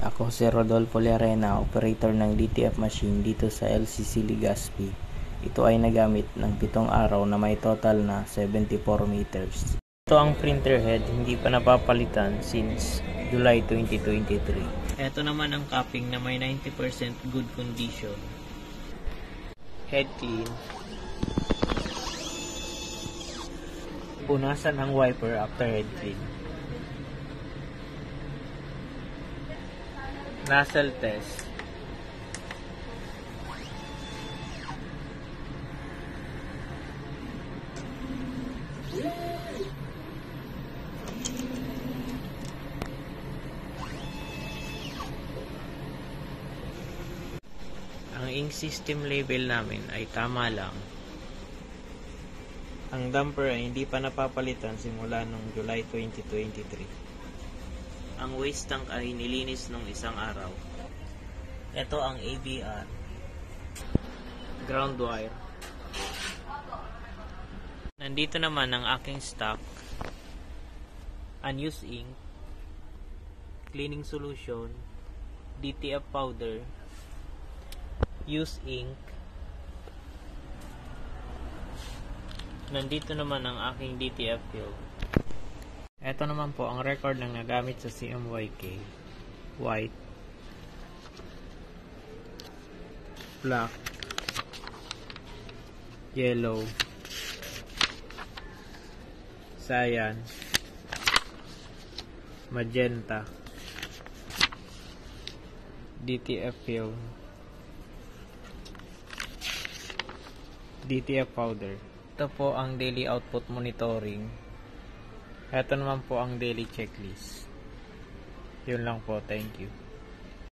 Ako si Rodolfo Lerena, operator ng DTF machine dito sa LCC Legazpi. Ito ay nagamit ng 7 araw na may total na 74 meters. Ito ang printer head, hindi pa napapalitan since July 2023. Ito naman ang capping na may 90% good condition. Head clean. Punasan ang wiper after head clean. Nozzle test. Ang ink system label namin ay tama lang. Ang damper ay hindi pa napapalitan simula noong July 2023. Ang waste tank ay nilinis nung isang araw. Ito ang ABR. Ground wire. Nandito naman ang aking stock. Unused ink. Cleaning solution. DTF powder. Used ink. Nandito naman ang aking DTF film. Ito naman po ang record ng nagamit sa CMYK. White, black, yellow, cyan, magenta, DTF film, DTF powder. Ito po ang daily output monitoring. Ito naman po ang daily checklist. Yun lang po. Thank you.